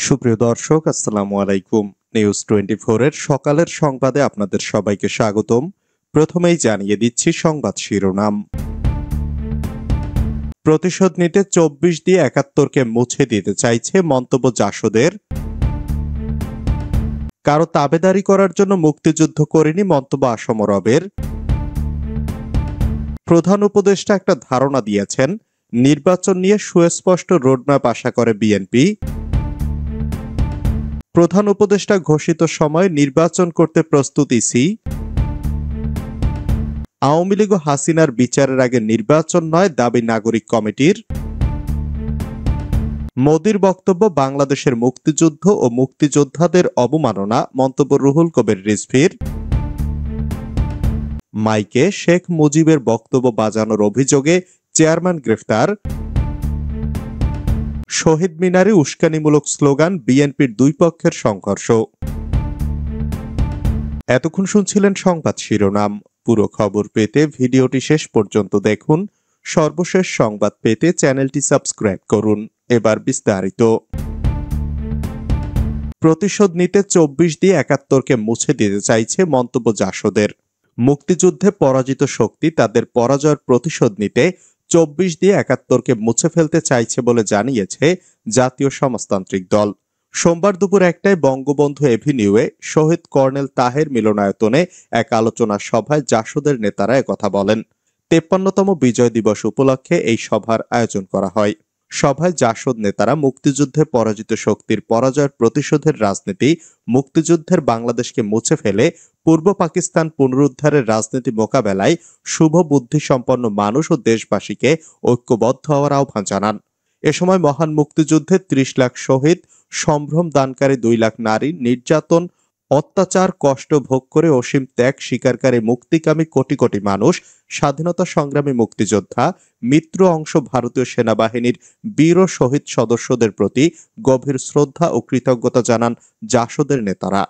সুপ্রিয় দর্শক, আসসালামু আলাইকুম। নিউজ 24 এর সকালের সংবাদে আপনাদের সবাইকে স্বাগতম। প্রথমেই জানিয়ে দিচ্ছি সংবাদ শিরোনাম। প্রতিশোধ নিতে 24 দিয়ে ৭১কে মুছে দিতে চাইছে মন্তব্য জাসদের। কারো তাবেদারি করার জন্য মুক্তিযুদ্ধ করেনি মন্তব্য আসম রবের। প্রধান উপদেষ্টা একটা ধারণা দিয়েছেন, নির্বাচন নিয়ে সুস্পষ্ট রোডম্যাপ আশা করে বিএনপি। প্রধান উপদেষ্টা ঘোষিত সময় নির্বাচন করতে প্রস্তুত ইসি। আওয়ামী লীগ ও হাসিনার বিচারের আগে নির্বাচন নয় দাবি নাগরিক কমিটির। মোদির বক্তব্য বাংলাদেশের মুক্তিযুদ্ধ ও মুক্তিযোদ্ধাদের অবমাননা মন্তব্য রুহুল কবির রিজভীর। মাইকে শেখ মুজিবের বক্তব্য বাজানোর অভিযোগে চেয়ারম্যান গ্রেফতার। শহীদ মিনারে উস্কানিমূলক স্লোগান, বিএনপির দুই পক্ষের সংঘর্ষ। এতক্ষণ শুনছিলেন সংবাদ শিরোনাম। পুরো খবর পেতে ভিডিওটি শেষ পর্যন্ত দেখুন। সর্বশেষ সংবাদ পেতে চ্যানেলটি সাবস্ক্রাইব করুন। এবার বিস্তারিত। প্রতিশোধ নিতে 24 দিয়ে ৭১কে মুছে দিতে চাইছে মন্তব্য জাসদের। মুক্তিযুদ্ধে পরাজিত শক্তি তাদের পরাজয়ের প্রতিশোধ নিতে 24 দিয়ে ৭১কে মুছে ফেলতে চাইছে বলে জানিয়েছে জাতীয় সমাজতান্ত্রিক দল। সোমবার দুপুর ১টায় বঙ্গবন্ধু এভিনিউয়ে শহীদ কর্নেল তাহের মিলনায়তনে এক আলোচনা সভায় জাসদের নেতারা একথা বলেন। ৫৩তম বিজয় দিবস উপলক্ষে এই সভার আয়োজন করা হয়। সভায় জাসদ নেতারা মুক্তিযুদ্ধে পরাজিত শক্তির পরাজয়ের প্রতিশোধের রাজনীতি, মুক্তিযুদ্ধের বাংলাদেশকে মুছে ফেলে পূর্ব পাকিস্তান পুনরুদ্ধারের রাজনীতি মোকাবেলায় শুভ বুদ্ধিসম্পন্ন মানুষ ও দেশবাসীকে ঐক্যবদ্ধ হওয়ার আহ্বান জানান। এ সময় মহান মুক্তিযুদ্ধে ৩০ লাখ শহীদ, সম্ভ্রম দানকারী ২ লাখ নারী, নির্যাতন, অত্যাচার, কষ্ট ভোগ করে অসীম ত্যাগ স্বীকারকারী মুক্তিকামী কোটি কোটি মানুষ, স্বাধীনতা সংগ্রামী মুক্তিযোদ্ধা, মিত্র অংশ ভারতীয় সেনাবাহিনীর বীর ও শহীদ সদস্যদের প্রতি গভীর শ্রদ্ধা ও কৃতজ্ঞতা জানান জাসদের নেতারা।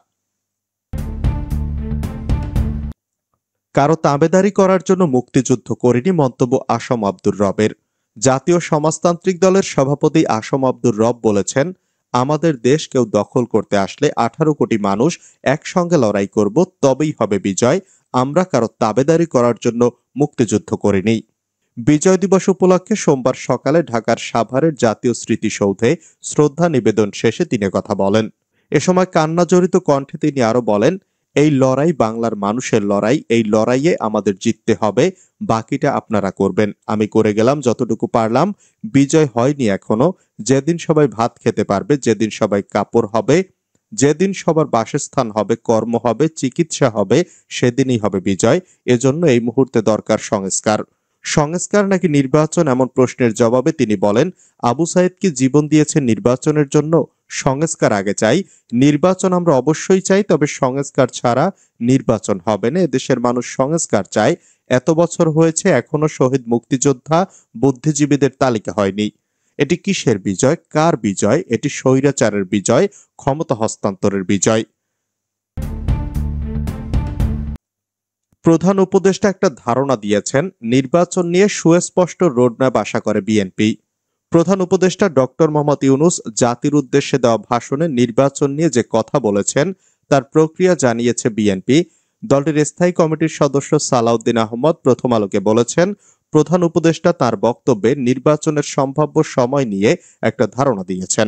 কারো তাবেদারি করার জন্য মুক্তিযুদ্ধ করেনি মন্তব্য আসম আব্দুর রবের। জাতীয় সমাজতান্ত্রিক দলের সভাপতি আসম আব্দুর রব বলেছেন, আমাদের দেশ কেউ দখল করতে আসলে 18 কোটি মানুষ একসঙ্গে লড়াই করব, তবেই হবে বিজয়। আমরা কারো তাবেদারি করার জন্য মুক্তিযুদ্ধ করিনি। বিজয় দিবস উপলক্ষে সোমবার সকালে ঢাকার সাভারের জাতীয় স্মৃতিসৌধে শ্রদ্ধা নিবেদন শেষে তিনি কথা বলেন। এ সময় কান্নাজড়িত কণ্ঠে তিনি আরো বলেন, এই লড়াই বাংলার মানুষের লড়াই, এই লড়াইয়ে আমাদের জিততে হবে, বাকিটা আপনারা করবেন। আমি করে গেলাম যতটুকু পারলাম, বিজয় হয়নি এখনো। যেদিন সবাই ভাত খেতে পারবে, যেদিন সবাই কাপড় হবে, যেদিন সবার বাসস্থান হবে, কর্ম হবে, চিকিৎসা হবে, সেদিনই হবে বিজয়। এজন্য এই মুহূর্তে দরকার সংস্কার। সংস্কার নাকি নির্বাচন, এমন প্রশ্নের জবাবে তিনি বলেন, আবু সাইদ কি জীবন দিয়েছেন নির্বাচনের জন্য? সংস্কার আগে চাই, নির্বাচন আমরা অবশ্যই চাই, তবে সংস্কার ছাড়া নির্বাচন হবে না। এদেশের মানুষ সংস্কার চায়। এত বছর হয়েছে, এখনো শহীদ মুক্তিযোদ্ধা, বুদ্ধিজীবীদের তালিকা হয়নি। এটি কিসের বিজয়? কার বিজয়? এটি স্বৈরাচারের বিজয়, ক্ষমতা হস্তান্তরের বিজয়। প্রধান উপদেষ্টা একটা ধারণা দিয়েছেন, নির্বাচন নিয়ে সুস্পষ্ট রোডম্যাপ আশা করে বিএনপি। প্রধান উপদেষ্টা ডক্টর মোহাম্মদ ইউনূস জাতির উদ্দেশ্যে দেওয়া ভাষণে নির্বাচন নিয়ে যে কথা বলেছেন তার প্রক্রিয়া জানিয়েছে বিএনপি। দলটির স্থায়ী কমিটির সদস্য সালাউদ্দিন আহমদ প্রথম আলোকে বলেছেন, প্রধান উপদেষ্টা তার বক্তব্যে নির্বাচনের সম্ভাব্য সময় নিয়ে একটা ধারণা দিয়েছেন।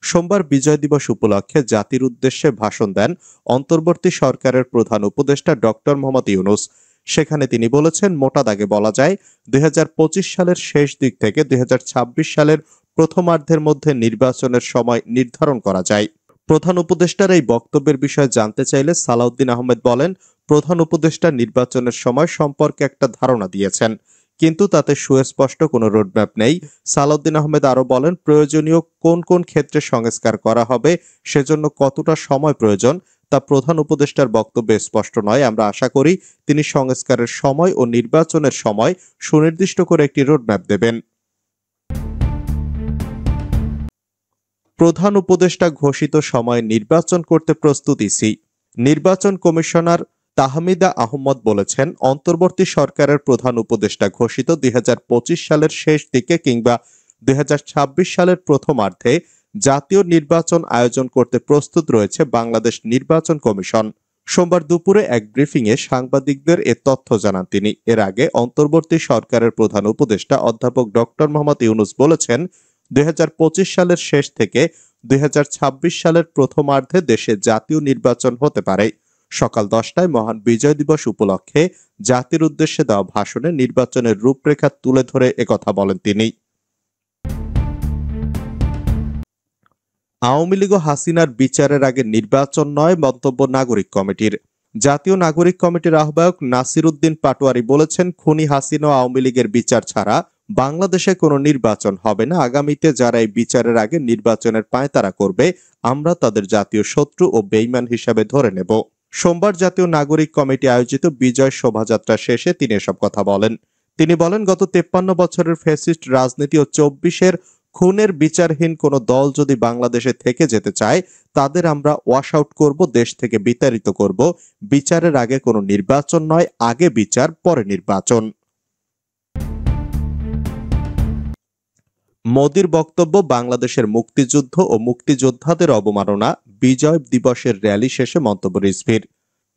সোমবার বিজয় দিবস উপলক্ষে জাতির উদ্দেশ্যে ভাষণ দেন অন্তর্বর্তী সরকারের প্রধান উপদেষ্টা ডক্টর মোহাম্মদ ইউনূস। সেখানে তিনি বলেছেন, মোটা দাগে বলা যায় 2025 সালের শেষ দিক থেকে 2026 সালের প্রথমার্ধের মধ্যে নির্বাচনের সময় নির্ধারণ করা যায়। প্রধান উপদেষ্টার এই বক্তব্যের বিষয়ে জানতে চাইলে সালাউদ্দিন আহমেদ বলেন, প্রধান উপদেষ্টা নির্বাচনের সময় সম্পর্কে একটা ধারণা দিয়েছেন, কিন্তু তাতে সুস্পষ্ট কোনো রোডম্যাপ নেই। সালাউদ্দিন আহমেদ আরো বলেন, প্রয়োজনীয় কোন কোন ক্ষেত্রে সংস্কার করা হবে, সেজন্য কতটা সময় প্রয়োজন তা প্রধান উপদেষ্টার বক্তব্যে স্পষ্ট নয়। আমরা আশা করি তিনি সংস্কারের সময় ও নির্বাচনের সময় সুনির্দিষ্ট করে একটি রোডম্যাপ দেবেন। প্রধান উপদেষ্টা ঘোষিত সময়ে নির্বাচন করতে প্রস্তুত ইসি। নির্বাচন কমিশনার তাহমিদা আহমদ বলেছেন, অন্তর্বর্তী সরকারের প্রধান উপদেষ্টা ঘোষিত 2025 সালের শেষ দিকে কিংবা 2026 সালের প্রথমার্ধে জাতীয় নির্বাচন আয়োজন করতে প্রস্তুত রয়েছে বাংলাদেশ নির্বাচন কমিশন। সোমবার দুপুরে এক ব্রিফিংয়ে সাংবাদিকদের এ তথ্য জানান তিনি। এর আগে অন্তর্বর্তী সরকারের প্রধান উপদেষ্টা অধ্যাপক ডক্টর মোহাম্মদ ইউনূস বলেছেন, ২০২৫ সালের শেষ থেকে ২০২৬ সালের প্রথমার্ধে দেশে জাতীয় নির্বাচন হতে পারে। সকাল 10টায় মহান বিজয় দিবস উপলক্ষে জাতির উদ্দেশ্যে দেওয়া ভাষণে নির্বাচনের রূপরেখা তুলে ধরে একথা বলেন তিনি। আওয়ামী লীগ ও হাসিনার বিচারের আগে নির্বাচন নয়, মন্তব্য নাগরিক কমিটির। জাতীয় নাগরিক কমিটির আহ্বায়ক নাসির উদ্দিন পাটোয়ারি বলেছেন, খুনি হাসিনা ও আওয়ামী লীগের বিচার ছাড়া বাংলাদেশে কোনো নির্বাচন হবে না। আগামীতে যারা এই বিচারের আগে নির্বাচনের পায়তারা করবে, আমরা তাদের জাতীয় শত্রু ও বেঈমান হিসাবে ধরে নেব। সোমবার জাতীয় নাগরিক কমিটি আয়োজিত বিজয় শোভাযাত্রা শেষে তিনি এসব কথা বলেন। তিনি বলেন, গত 53 বছরের ফ্যাসিস্ট রাজনীতি ও 24-এর খুনের বিচারহীন কোনো দল যদি বাংলাদেশে থেকে যেতে চায়, তাদের আমরা ওয়াশ আউট করব, দেশ থেকে বিতাড়িত করব। বিচারের আগে কোনো নির্বাচন নয়, আগে বিচার পরে নির্বাচন। মোদির বক্তব্য বাংলাদেশের মুক্তিযুদ্ধ ও মুক্তিযোদ্ধাদের অবমাননা। বিজয় দিবসের র্যালি শেষে মন্তব্য রিজভির।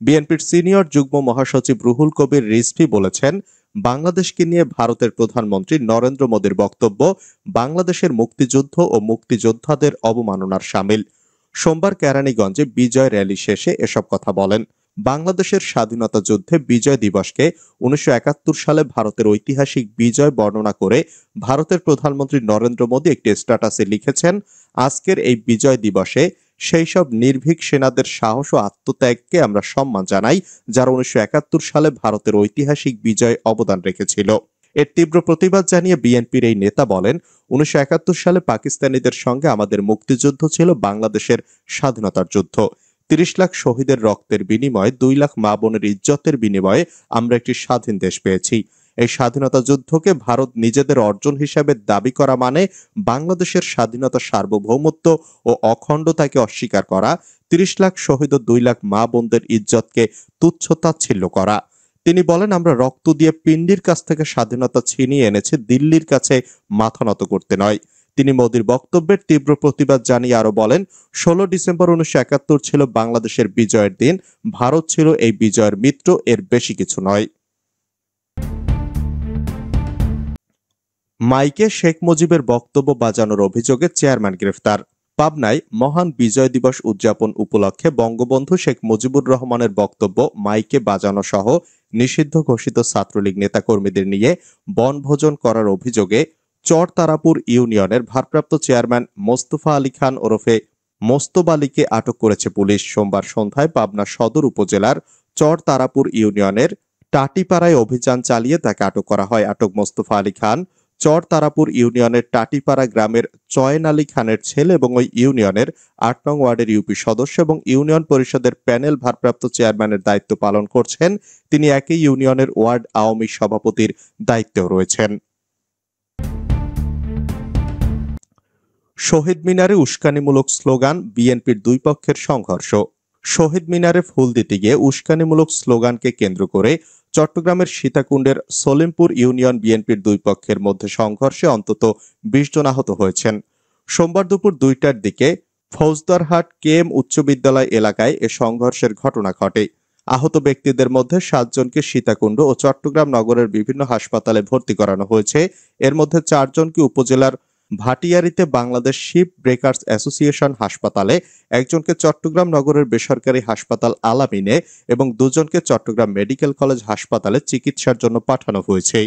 বিএনপির সিনিয়র যুগ্ম মহাসচিব রুহুল কবির রিজভী বলেছেন, বাংলাদেশকে নিয়ে ভারতের প্রধানমন্ত্রী নরেন্দ্র মোদির বক্তব্য বাংলাদেশের মুক্তিযুদ্ধ ও মুক্তিযোদ্ধাদের অবমাননার শামিল। সোমবার কেরানীগঞ্জে বিজয় র্যালি শেষে এসব কথা বলেন। বাংলাদেশের স্বাধীনতা যুদ্ধে বিজয় দিবসকে 1971 সালে ভারতের ঐতিহাসিক বিজয় বর্ণনা করে ভারতের প্রধানমন্ত্রী নরেন্দ্র মোদী একটি স্ট্যাটাসে লিখেছেন, আজকের এই বিজয় দিবসে সেই সব নির্ভীক সেনাদের সাহস ও আত্মত্যাগকে আমরা সম্মান জানাই, যারা 1971 সালে ভারতের ঐতিহাসিক বিজয়ে অবদান রেখেছিল। এর তীব্র প্রতিবাদ জানিয়ে বিএনপির এই নেতা বলেন, 1971 সালে পাকিস্তানিদের সঙ্গে আমাদের মুক্তিযুদ্ধ ছিল বাংলাদেশের স্বাধীনতার যুদ্ধ। 30 লাখ শহীদের রক্তের বিনিময়ে 2 লাখ মা বোনের ইজ্জতের বিনিময়ে আমরা একটি স্বাধীন দেশ পেয়েছি। এই স্বাধীনতা যুদ্ধকে ভারত নিজেদের অর্জন হিসাবে দাবি করা মানে বাংলাদেশের স্বাধীনতা, সার্বভৌমত্ব ও অখণ্ডতাকে অস্বীকার করা, 30 লাখ শহীদ ও 2 লাখ মা বোনদের ইজ্জতকে তুচ্ছ-তাচ্ছিল্য করা। তিনি বলেন, আমরা রক্ত দিয়ে পিন্ডির কাছ থেকে স্বাধীনতা ছিনিয়ে এনেছি, দিল্লির কাছে মাথা নত করতে নয়। তিনি মোদির বক্তব্যের তীব্র প্রতিবাদ জানিয়ে আরো বলেন, 16 ডিসেম্বর 1971 ছিল বাংলাদেশের বিজয়ের দিন। ভারত ছিল এই বিজয়ের মিত্র, এর বেশি কিছু নয়। মাইকে শেখ মুজিবের বক্তব্য বাজানোর অভিযোগে চেয়ারম্যান গ্রেফতার। পাবনায় মহান বিজয় দিবস উদযাপন উপলক্ষে বঙ্গবন্ধু শেখ মুজিবুর রহমানের বক্তব্য মাইকে বাজানো সহ নিষিদ্ধ ঘোষিত ছাত্রলীগ নেতাকর্মীদের নিয়ে বনভোজন করার অভিযোগে চরতারাপুর ইউনিয়নের ভারপ্রাপ্ত চেয়ারম্যান মোস্তফা আলী খান ওরফে মোস্তব আলীকে আটক করেছে পুলিশ। সোমবার সন্ধ্যায় পাবনা সদর উপজেলার চরতারাপুর ইউনিয়নের টাটিপাড়ায় অভিযান চালিয়ে তাকে আটক করা হয়। আটক মোস্তফা আলী খান চরতারাপুর ইউনিয়নের টাটিপাড়া গ্রামের চয়ন আলী খানের ছেলে এবং ওই ইউনিয়নের 8 নং ওয়ার্ডের ইউপি সদস্য এবং ইউনিয়ন পরিষদের প্যানেল ভারপ্রাপ্ত চেয়ারম্যানের দায়িত্ব পালন করছেন। তিনি একই ইউনিয়নের ওয়ার্ড আওয়ামী সভাপতির দায়িত্বেও রয়েছেন। শহীদ মিনারে উস্কানিমূলক স্লোগান, বিএনপির দুই পক্ষের সংঘর্ষ। শহীদ মিনারে ফুল দিতে গিয়ে উস্কানিমূলক স্লোগানকে কেন্দ্র করে চট্টগ্রামের সীতাকুণ্ডের সলিমপুর ইউনিয়ন বিএনপির দুই পক্ষের মধ্যে সংঘর্ষে অন্তত 20 জন আহত হয়েছেন। সোমবার দুপুর 2টার দিকে ফৌজদারহাট কেএম উচ্চ বিদ্যালয় এলাকায় এ সংঘর্ষের ঘটনা ঘটে। আহত ব্যক্তিদের মধ্যে 7 জনকে সীতাকুণ্ড ও চট্টগ্রাম নগরের বিভিন্ন হাসপাতালে ভর্তি করানো হয়েছে। এর মধ্যে 4 জনকে উপজেলার ভাটিয়ারিতে বাংলাদেশ শিপ ব্রেকার্স অ্যাসোসিয়েশন হাসপাতালে, একজনকে চট্টগ্রাম নগরের বেসরকারি হাসপাতাল আলামিনে এবং 2 জনকে চট্টগ্রাম মেডিকেল কলেজ হাসপাতালে চিকিৎসার জন্য পাঠানো হয়েছে।